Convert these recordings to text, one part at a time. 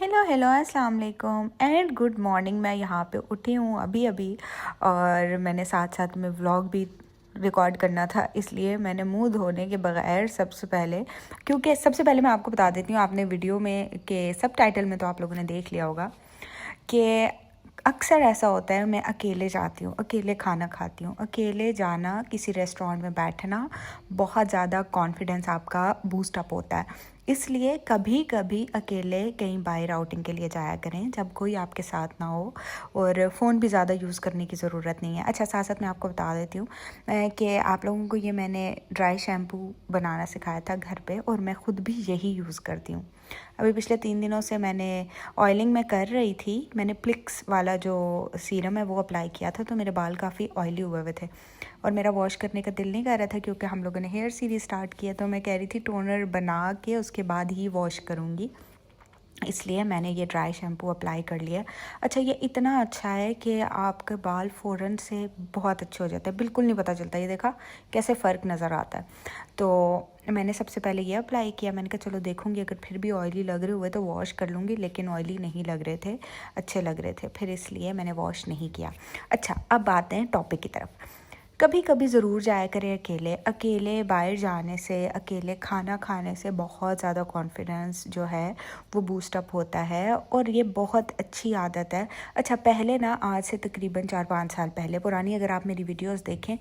Hello hello अस्सलाम वालेकुम and good morning. मैं यहाँ पे उठी हूँ अभी अभी और मैंने साथ साथ में व्लॉग भी रिकॉर्ड करना था, इसलिए मैंने मुंह धोने के बगैर सबसे पहले, क्योंकि सबसे पहले मैं आपको बता देती हूँ, आपने वीडियो में के सब टाइटल में तो आप लोगों ने देख लिया होगा कि अक्सर ऐसा होता है मैं अकेले जाती हूँ, अकेले खाना खाती हूँ। अकेले जाना, किसी रेस्टोरेंट में बैठना, बहुत ज़्यादा कॉन्फिडेंस आपका बूस्ट अप होता है। इसलिए कभी कभी अकेले कहीं बाहर आउटिंग के लिए जाया करें जब कोई आपके साथ ना हो, और फ़ोन भी ज़्यादा यूज़ करने की ज़रूरत नहीं है। अच्छा, साथ साथ मैं आपको बता देती हूँ कि आप लोगों को ये मैंने ड्राई शैम्पू बनाना सिखाया था घर पे, और मैं ख़ुद भी यही यूज़ करती हूँ। अभी पिछले 3 दिनों से मैंने ऑयलिंग में कर रही थी, मैंने प्लिक्स वाला जो सीरम है वो अप्लाई किया था, तो मेरे बाल काफ़ी ऑयली हुए हुए थे और मेरा वॉश करने का दिल नहीं कर रहा था, क्योंकि हम लोगों ने हेयर सीरीज स्टार्ट किया, तो मैं कह रही थी टोनर बना के उसके बाद ही वॉश करूँगी, इसलिए मैंने ये ड्राई शैम्पू अप्लाई कर लिया। अच्छा, ये इतना अच्छा है कि आपके बाल फ़ौरन से बहुत अच्छे हो जाते हैं, बिल्कुल नहीं पता चलता। ये देखा कैसे फ़र्क नज़र आता है। तो मैंने सबसे पहले ये अप्लाई किया, मैंने कहा चलो देखूँगी, अगर फिर भी ऑयली लग रहे हुए तो वॉश कर लूँगी, लेकिन ऑयली नहीं लग रहे थे, अच्छे लग रहे थे, फिर इसलिए मैंने वॉश नहीं किया। अच्छा, अब आते हैं टॉपिक की तरफ। कभी कभी ज़रूर जाया करें अकेले। अकेले बाहर जाने से, अकेले खाना खाने से बहुत ज़्यादा कॉन्फिडेंस जो है वो बूस्ट अप होता है, और ये बहुत अच्छी आदत है। अच्छा, पहले ना, आज से तकरीबन 4-5 साल पहले पुरानी अगर आप मेरी वीडियोस देखें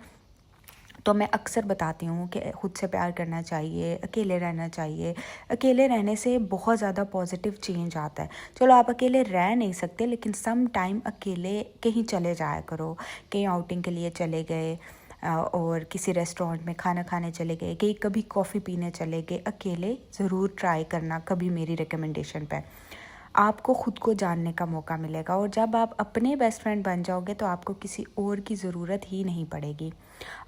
तो मैं अक्सर बताती हूँ कि खुद से प्यार करना चाहिए, अकेले रहना चाहिए। अकेले रहने से बहुत ज़्यादा पॉजिटिव चेंज आता है। चलो आप अकेले रह नहीं सकते, लेकिन सम टाइम अकेले कहीं चले जाया करो, कहीं आउटिंग के लिए चले गए, और किसी रेस्टोरेंट में खाना खाने चले गए, कहीं कभी कॉफ़ी पीने चले गए, अकेले ज़रूर ट्राई करना, कभी मेरी रिकमेंडेशन पे। आपको ख़ुद को जानने का मौका मिलेगा, और जब आप अपने बेस्ट फ्रेंड बन जाओगे तो आपको किसी और की ज़रूरत ही नहीं पड़ेगी।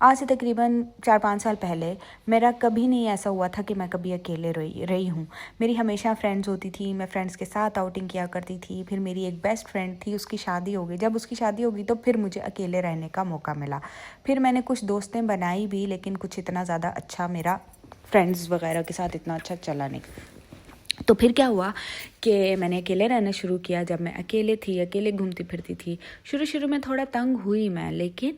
आज से तकरीबन 4-5 साल पहले मेरा कभी नहीं ऐसा हुआ था कि मैं कभी अकेले रही हूँ। मेरी हमेशा फ्रेंड्स होती थी, मैं फ्रेंड्स के साथ आउटिंग किया करती थी। फिर मेरी एक बेस्ट फ्रेंड थी, उसकी शादी हो गई। जब उसकी शादी हो गई तो फिर मुझे अकेले रहने का मौका मिला। फिर मैंने कुछ दोस्तें बनाई भी, लेकिन कुछ इतना ज़्यादा अच्छा मेरा फ्रेंड्स वगैरह के साथ इतना अच्छा चला नहीं। तो फिर क्या हुआ कि मैंने अकेले रहना शुरू किया। जब मैं अकेले थी, अकेले घूमती फिरती थी, शुरू शुरू में थोड़ा तंग हुई मैं, लेकिन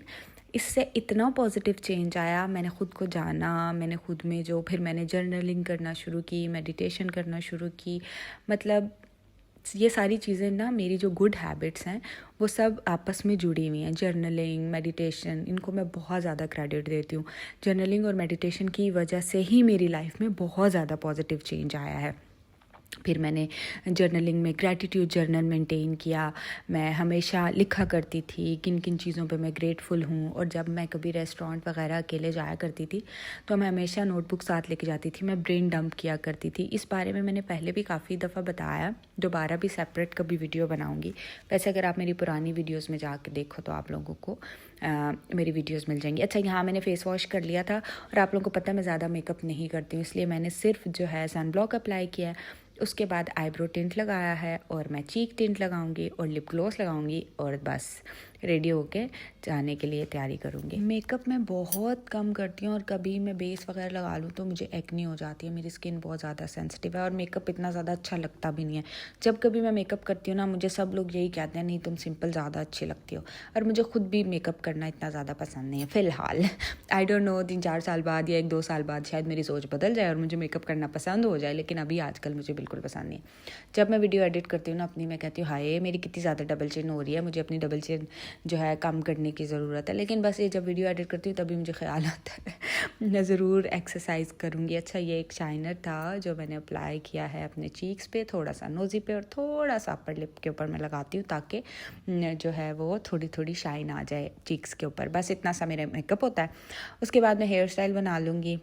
इससे इतना पॉजिटिव चेंज आया। मैंने ख़ुद को जाना, मैंने ख़ुद में जो, फिर मैंने जर्नलिंग करना शुरू की, मेडिटेशन करना शुरू की। मतलब ये सारी चीज़ें ना, मेरी जो गुड हैबिट्स हैं वो सब आपस में जुड़ी हुई हैं। जर्नलिंग, मेडिटेशन, इनको मैं बहुत ज़्यादा क्रेडिट देती हूँ। जर्नलिंग और मेडिटेशन की वजह से ही मेरी लाइफ में बहुत ज़्यादा पॉजिटिव चेंज आया है। फिर मैंने जर्नलिंग में ग्रैटिट्यूड जर्नल मेंटेन किया। मैं हमेशा लिखा करती थी किन किन चीज़ों पे मैं ग्रेटफुल हूँ, और जब मैं कभी रेस्टोरेंट वगैरह अकेले जाया करती थी तो मैं हमेशा नोटबुक साथ लेके जाती थी। मैं ब्रेन डंप किया करती थी। इस बारे में मैंने पहले भी काफ़ी दफ़ा बताया, दोबारा भी सेपरेट कभी वीडियो बनाऊँगी। वैसे अगर आप मेरी पुरानी वीडियोज़ में जाके देखो तो आप लोगों को मेरी वीडियोज़ मिल जाएंगी। अच्छा, यहाँ मैंने फ़ेस वॉश कर लिया था, और आप लोगों को पता है मैं ज़्यादा मेकअप नहीं करती हूँ, इसलिए मैंने सिर्फ जो है सन ब्लॉक अप्लाई किया है। उसके बाद आईब्रो टिंट लगाया है, और मैं चीक टिंट लगाऊंगी और लिप ग्लॉस लगाऊंगी, और बस रेडी होके जाने के लिए तैयारी करूंगी। मेकअप मैं बहुत कम करती हूँ, और कभी मैं बेस वगैरह लगा लूँ तो मुझे एक्ने हो जाती है। मेरी स्किन बहुत ज़्यादा सेंसिटिव है, और मेकअप इतना ज़्यादा अच्छा लगता भी नहीं है। जब कभी मैं मेकअप करती हूँ ना, मुझे सब लोग यही कहते हैं, नहीं तुम सिंपल ज़्यादा अच्छी लगती हो, और मुझे खुद भी मेकअप करना इतना ज़्यादा पसंद नहीं है फ़िलहाल। आई डोंट नो, 3-4 साल बाद या 1-2 साल बाद शायद मेरी सोच बदल जाए और मुझे मेकअप करना पसंद हो जाए, लेकिन अभी आजकल मुझे बिल्कुल पसंद नहीं है। जब मैं वीडियो एडिट करती हूँ ना अपनी, मैं कहती हूँ हाय मेरी कितनी ज़्यादा डबल चिन हो रही है, मुझे अपनी डबल चिन जो है कम करने की ज़रूरत है। लेकिन बस ये जब वीडियो एडिट करती हूँ तभी मुझे ख्याल आता है मैं ज़रूर एक्सरसाइज करूँगी। अच्छा, ये एक शाइनर था जो मैंने अप्लाई किया है अपने चीक्स पे, थोड़ा सा नोज़ी पे, और थोड़ा सा अपर लिप के ऊपर मैं लगाती हूँ, ताकि जो है वो थोड़ी थोड़ी शाइन आ जाए चीक्स के ऊपर। बस इतना सा मेरा मेकअप होता है। उसके बाद मैं हेयर स्टाइल बना लूँगी।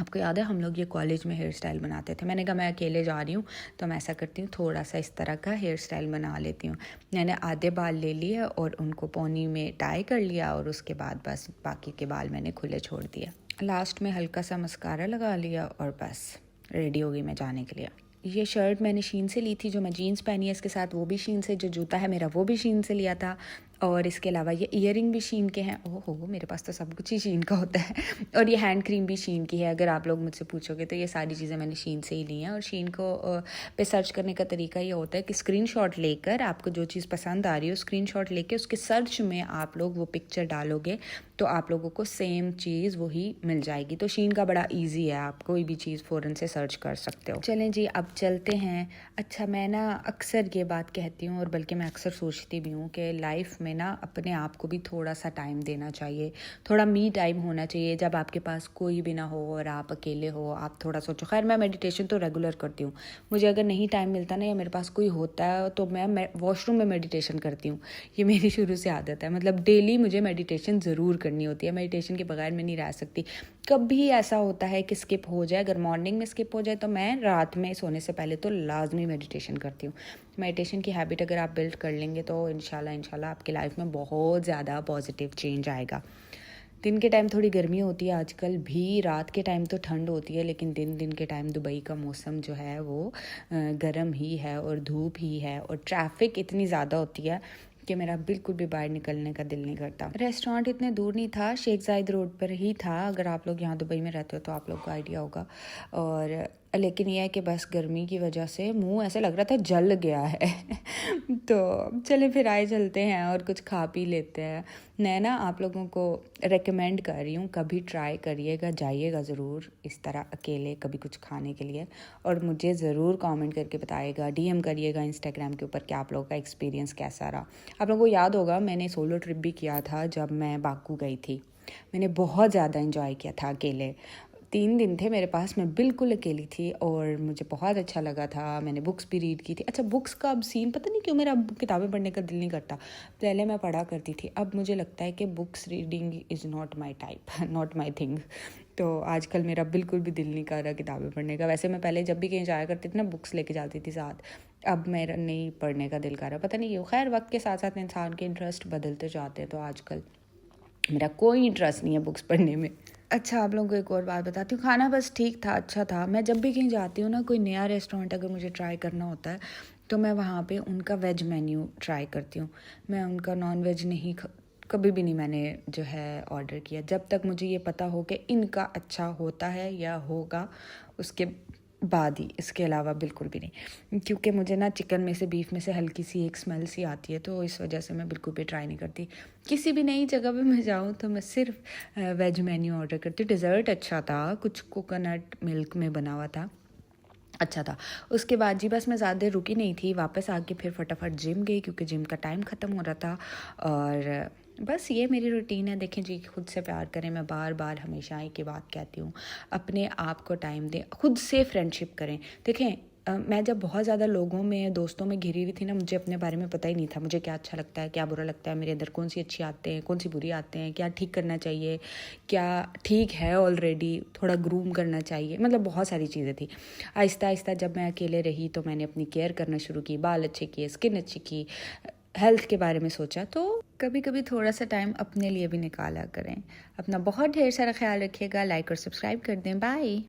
आपको याद है हम लोग ये कॉलेज में हेयर स्टाइल बनाते थे। मैंने कहा मैं अकेले जा रही हूँ तो मैं ऐसा करती हूँ, थोड़ा सा इस तरह का हेयर स्टाइल बना लेती हूँ। मैंने आधे बाल ले लिए और उनको पोनी में टाई कर लिया, और उसके बाद बस बाकी के बाल मैंने खुले छोड़ दिए। लास्ट में हल्का सा मस्कारा लगा लिया, और बस रेडी हो गई मैं जाने के लिए। ये शर्ट मैंने शीन से ली थी, जो मैं जीन्स पहनी है इसके साथ वो भी शीन से, जो जूता है मेरा वो भी शीन से लिया था। और इसके अलावा ये ईयरिंग भी शीन के हैं। ओह हो, मेरे पास तो सब कुछ ही शीन का होता है। और ये हैंड क्रीम भी शीन की है। अगर आप लोग मुझसे पूछोगे तो ये सारी चीज़ें मैंने शीन से ही ली हैं। और शीन को पे सर्च करने का तरीका ये होता है कि स्क्रीनशॉट लेकर आपको जो चीज़ पसंद आ रही हो स्क्रीनशॉट लेके उसके सर्च में आप लोग वो पिक्चर डालोगे तो आप लोगों को सेम चीज़ वही मिल जाएगी। तो शीन का बड़ा ईजी है, आप कोई भी चीज़ फ़ौरन से सर्च कर सकते हो। चलें जी, अब चलते हैं। अच्छा, मैं ना अक्सर ये बात कहती हूँ और बल्कि मैं अक्सर सोचती भी हूँ कि लाइफ में ना अपने आप को भी थोड़ा सा टाइम देना चाहिए, थोड़ा मी टाइम होना चाहिए। जब आपके पास कोई भी ना हो और आप अकेले हो, आप थोड़ा सोचो। खैर, मैं मेडिटेशन तो रेगुलर करती हूँ। मुझे अगर नहीं टाइम मिलता ना या मेरे पास कोई होता है तो मैं वॉशरूम में मेडिटेशन करती हूँ। ये मेरी शुरू से आदत है, मतलब डेली मुझे मेडिटेशन ज़रूर करनी होती है। मेडिटेशन के बगैर मैं नहीं रह सकती। कभी ऐसा होता है कि स्किप हो जाए, अगर मॉर्निंग में स्किप हो जाए तो मैं रात में सोने से पहले तो लाजमी मेडिटेशन करती हूँ। मेडिटेशन की हैबिट अगर आप बिल्ड कर लेंगे तो इंशाल्लाह आपकी लाइफ में बहुत ज़्यादा पॉजिटिव चेंज आएगा। दिन के टाइम थोड़ी गर्मी होती है आजकल भी, रात के टाइम तो ठंड होती है, लेकिन दिन के टाइम दुबई का मौसम जो है वो गर्म ही है और धूप ही है और ट्रैफिक इतनी ज़्यादा होती है कि मेरा बिल्कुल भी बाहर निकलने का दिल नहीं करता। रेस्टोरेंट इतने दूर नहीं था, शेख जायद रोड पर ही था। अगर आप लोग यहाँ दुबई में रहते हो तो आप लोग को आइडिया होगा। और लेकिन यह है कि बस गर्मी की वजह से मुंह ऐसे लग रहा था जल गया है। तो चले फिर आए चलते हैं और कुछ खा पी लेते हैं। मैं ना आप लोगों को रेकमेंड कर रही हूँ, कभी ट्राई करिएगा, जाइएगा ज़रूर इस तरह अकेले कभी कुछ खाने के लिए और मुझे ज़रूर कमेंट करके बताइएगा, डीएम करिएगा इंस्टाग्राम के ऊपर कि आप लोगों का एक्सपीरियंस कैसा रहा। आप लोगों को याद होगा मैंने सोलो ट्रिप भी किया था जब मैं बाकू गई थी। मैंने बहुत ज़्यादा इंजॉय किया था अकेले। 3 दिन थे मेरे पास, मैं बिल्कुल अकेली थी और मुझे बहुत अच्छा लगा था। मैंने बुक्स भी रीड की थी। अच्छा, बुक्स का अब सीन पता नहीं क्यों मेरा अब किताबें पढ़ने का दिल नहीं करता। पहले मैं पढ़ा करती थी, अब मुझे लगता है कि books reading is not my type, not my thing. तो आजकल मेरा बिल्कुल भी दिल नहीं कर रहा किताबें पढ़ने का। वैसे मैं पहले जब भी कहीं जाया करती थी ना बुक्स लेके जाती थी साथ, अब मेरा नहीं पढ़ने का दिल कर रहा, पता नहीं क्यों। खैर, वक्त के साथ साथ इंसान के इंटरेस्ट बदलते जाते हैं, तो आजकल मेरा कोई इंटरेस्ट नहीं है बुक्स पढ़ने में। अच्छा, आप लोगों को एक और बात बताती हूँ। खाना बस ठीक था, अच्छा था। मैं जब भी कहीं जाती हूँ ना, कोई नया रेस्टोरेंट अगर मुझे ट्राई करना होता है तो मैं वहाँ पे उनका वेज मेन्यू ट्राई करती हूँ। मैं उनका नॉन वेज नहीं कभी भी नहीं मैंने जो है ऑर्डर किया जब तक मुझे ये पता हो कि इनका अच्छा होता है या होगा, उसके बाद ही। इसके अलावा बिल्कुल भी नहीं, क्योंकि मुझे ना चिकन में से, बीफ में से हल्की सी एक स्मेल सी आती है, तो इस वजह से मैं बिल्कुल भी ट्राई नहीं करती। किसी भी नई जगह पे मैं जाऊँ तो मैं सिर्फ वेज मेन्यू ऑर्डर करती हूँ। डिज़र्ट अच्छा था, कुछ कोकोनट मिल्क में बना हुआ था, अच्छा था। उसके बाद जी बस मैं ज़्यादा रुकी नहीं थी, वापस आके फिर फटाफट जिम गई क्योंकि जिम का टाइम ख़त्म हो रहा था। और बस ये मेरी रूटीन है। देखें जी, खुद से प्यार करें। मैं बार बार हमेशा एक ही बात कहती हूँ, अपने आप को टाइम दें, खुद से फ्रेंडशिप करें। देखें, मैं जब बहुत ज़्यादा लोगों में, दोस्तों में घिरी हुई थी ना, मुझे अपने बारे में पता ही नहीं था। मुझे क्या अच्छा लगता है, क्या बुरा लगता है, मेरे अंदर कौन सी अच्छी आते हैं, कौन सी बुरी आते हैं, क्या ठीक करना चाहिए, क्या ठीक है ऑलरेडी, थोड़ा ग्रूम करना चाहिए, मतलब बहुत सारी चीज़ें थी। आहिस्ता आहिस्ता जब मैं अकेले रही तो मैंने अपनी केयर करना शुरू की, बाल अच्छे किए, स्किन अच्छी की, हेल्थ के बारे में सोचा। तो कभी कभी थोड़ा सा टाइम अपने लिए भी निकाला करें। अपना बहुत ढेर सारा ख्याल रखिएगा। लाइक और सब्सक्राइब कर दें। बाय।